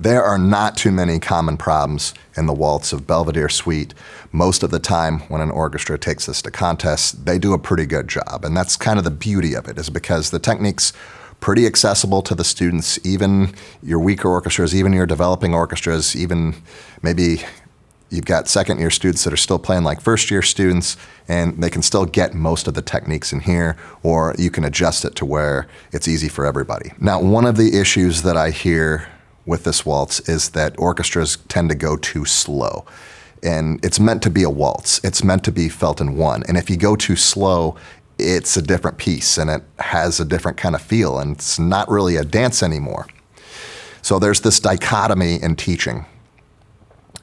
There are not too many common problems in the Waltz of Belvedere suite. Most of the time when an orchestra takes this to contests, they do a pretty good job. And that's kind of the beauty of it, is because the technique's pretty accessible to the students, even your weaker orchestras, even your developing orchestras, even maybe you've got second-year students that are still playing like first-year students, and they can still get most of the techniques in here, or you can adjust it to where it's easy for everybody. Now, one of the issues that I hear with this waltz is that orchestras tend to go too slow. And it's meant to be a waltz. It's meant to be felt in one. And if you go too slow, it's a different piece, and it has a different kind of feel, and it's not really a dance anymore. So there's this dichotomy in teaching.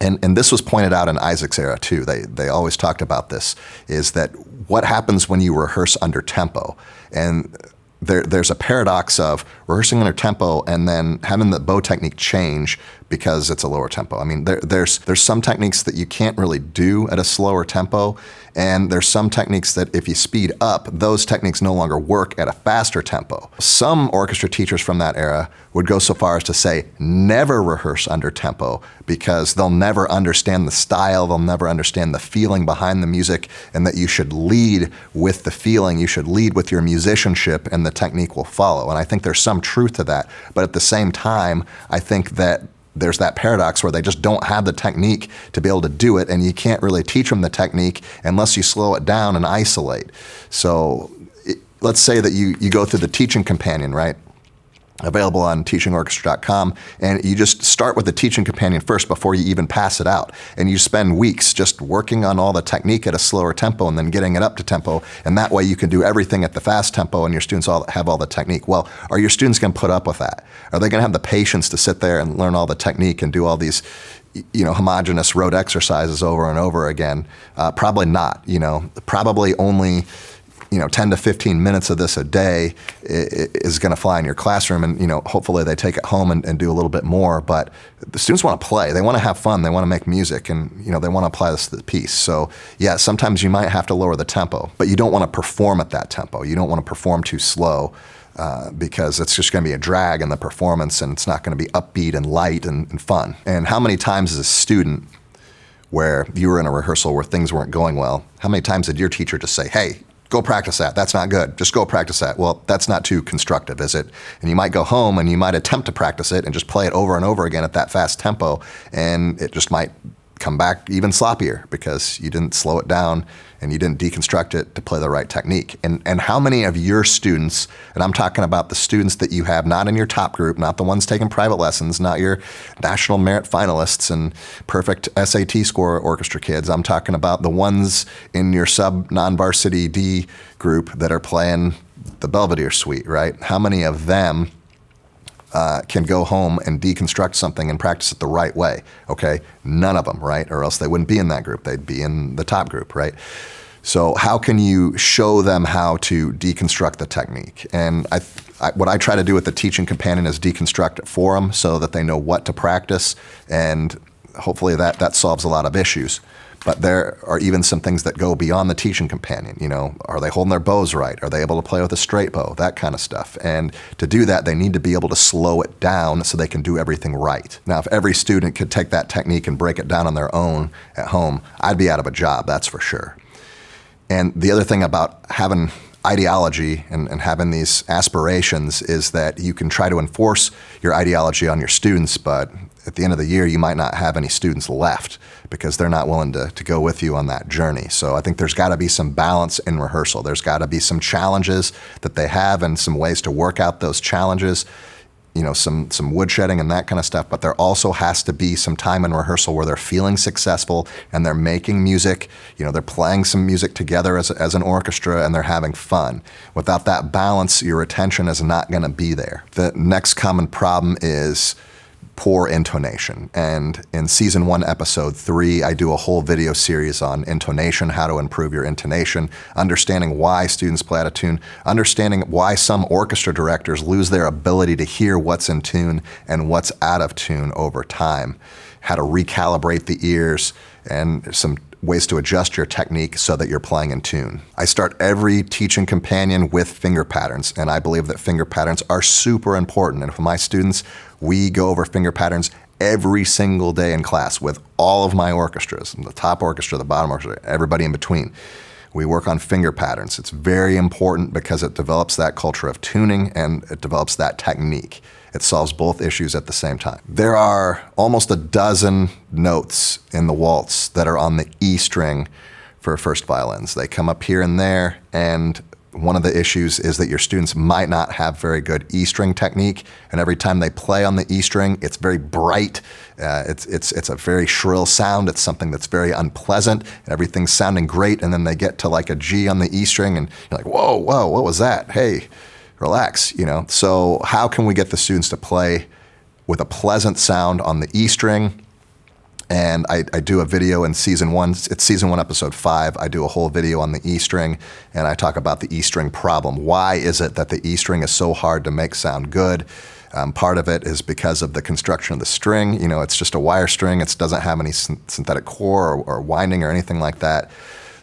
And this was pointed out in Isaac's era too. They always talked about this, is that what happens when you rehearse under tempo. And there's a paradox of rehearsing under tempo and then having the bow technique change because it's a lower tempo. I mean, there's some techniques that you can't really do at a slower tempo, and there's some techniques that if you speed up, those techniques no longer work at a faster tempo. Some orchestra teachers from that era would go so far as to say, never rehearse under tempo, because they'll never understand the style, they'll never understand the feeling behind the music, and that you should lead with the feeling, you should lead with your musicianship, and the technique will follow. And I think there's some truth to that, but at the same time, I think that there's that paradox where they just don't have the technique to be able to do it, and you can't really teach them the technique unless you slow it down and isolate. So let's say that you go through the teaching companion, right? Available on teachingorchestra.com, and you just start with the teaching companion first before you even pass it out. And you spend weeks just working on all the technique at a slower tempo and then getting it up to tempo, and that way you can do everything at the fast tempo and your students all have all the technique. Well, are your students going to put up with that? Are they going to have the patience to sit there and learn all the technique and do all these homogeneous rote exercises over and over again? Probably not. Probably only 10 to 15 minutes of this a day is going to fly in your classroom, and hopefully they take it home and do a little bit more. But the students want to play, they want to have fun, they want to make music, and they want to apply this to the piece. So yeah, sometimes you might have to lower the tempo, but you don't want to perform at that tempo. You don't want to perform too slow, because it's just going to be a drag in the performance, and it's not going to be upbeat and light and fun. And how many times as a student, where you were in a rehearsal where things weren't going well, how many times did your teacher just say, hey, go practice that, that's not good, just go practice that? Well, that's not too constructive, is it? And you might go home and you might attempt to practice it and just play it over and over again at that fast tempo, and it just might come back even sloppier because you didn't slow it down and you didn't deconstruct it to play the right technique. And how many of your students, and I'm talking about the students that you have not in your top group, not the ones taking private lessons, not your national merit finalists and perfect SAT score orchestra kids, I'm talking about the ones in your sub non-varsity D group that are playing the Belvedere suite, right? How many of them can go home and deconstruct something and practice it the right way? Okay, none of them, right? Or else they wouldn't be in that group. They'd be in the top group, right? So how can you show them how to deconstruct the technique? And what I try to do with the teaching companion is deconstruct it for them so that they know what to practice, and hopefully that solves a lot of issues. But there are even some things that go beyond the teaching companion. Are they holding their bows right? Are they able to play with a straight bow? That kind of stuff. And to do that, they need to be able to slow it down so they can do everything right. Now, if every student could take that technique and break it down on their own at home, I'd be out of a job, that's for sure. And the other thing about having ideology and having these aspirations is that you can try to enforce your ideology on your students, but at the end of the year, you might not have any students left because they're not willing to go with you on that journey. So I think there's got to be some balance in rehearsal. There's got to be some challenges that they have and some ways to work out those challenges, some woodshedding and that kind of stuff. But there also has to be some time in rehearsal where they're feeling successful and they're making music. They're playing some music together as an orchestra, and they're having fun. Without that balance, your attention is not going to be there. The next common problem is poor intonation. And in season 1, episode 3, I do a whole video series on intonation, how to improve your intonation, understanding why students play out of tune, understanding why some orchestra directors lose their ability to hear what's in tune and what's out of tune over time, how to recalibrate the ears, and some ways to adjust your technique so that you're playing in tune. I start every teaching companion with finger patterns, and I believe that finger patterns are super important. And for my students, we go over finger patterns every single day in class with all of my orchestras, the top orchestra, the bottom orchestra, everybody in between. We work on finger patterns. It's very important because it develops that culture of tuning and it develops that technique. It solves both issues at the same time. There are almost a dozen notes in the waltz that are on the E string for first violins. They come up here and there, and one of the issues is that your students might not have very good E string technique, and every time they play on the E string, it's very bright. It's a very shrill sound. It's something that's very unpleasant. Everything's sounding great, and then they get to like a G on the E string, and you're like, whoa, what was that? Hey, relax, So how can we get the students to play with a pleasant sound on the E string? And I do a video in season 1, it's season 1, episode 5. I do a whole video on the E string, and I talk about the E string problem. Why is it that the E string is so hard to make sound good? Part of it is because of the construction of the string. It's just a wire string. It doesn't have any synthetic core or winding or anything like that.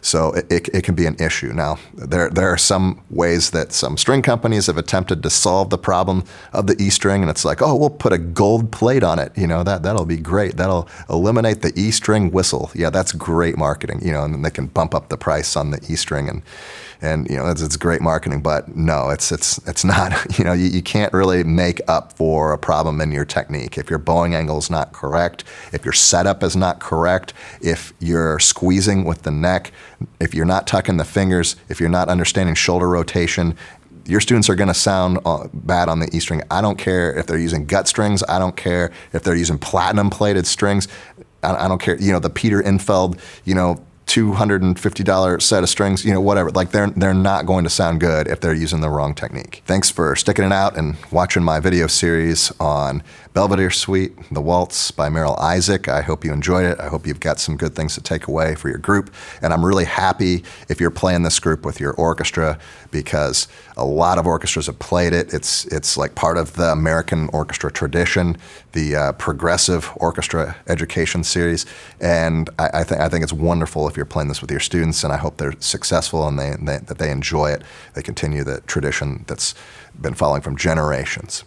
So it can be an issue. Now, there are some ways that some string companies have attempted to solve the problem of the E string, and it's like, oh, we'll put a gold plate on it. That'll be great. That'll eliminate the E string whistle. Yeah, that's great marketing. And then they can bump up the price on the E string, and it's great marketing. But no, it's not. You can't really make up for a problem in your technique. If your bowing angle is not correct, if your setup is not correct, if you're squeezing with the neck, if you're not tucking the fingers, if you're not understanding shoulder rotation, your students are going to sound bad on the E string. I don't care if they're using gut strings. I don't care if they're using platinum plated strings. I don't care. The Peter Infeld, $250 set of strings, whatever. Like they're not going to sound good if they're using the wrong technique. Thanks for sticking it out and watching my video series on Belvedere Suite, The Waltz by Merrill Isaac. I hope you enjoyed it. I hope you've got some good things to take away for your group. And I'm really happy if you're playing this group with your orchestra, because a lot of orchestras have played it. It's like part of the American orchestra tradition, the progressive orchestra education series. And I think it's wonderful if you're playing this with your students, and I hope they're successful and that they enjoy it. They continue the tradition that's been following from generations.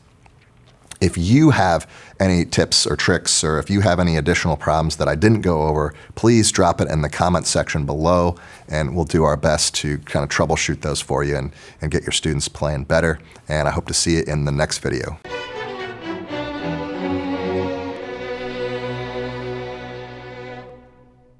If you have any tips or tricks, or if you have any additional problems that I didn't go over, please drop it in the comment section below, and we'll do our best to kind of troubleshoot those for you and get your students playing better. And I hope to see you in the next video.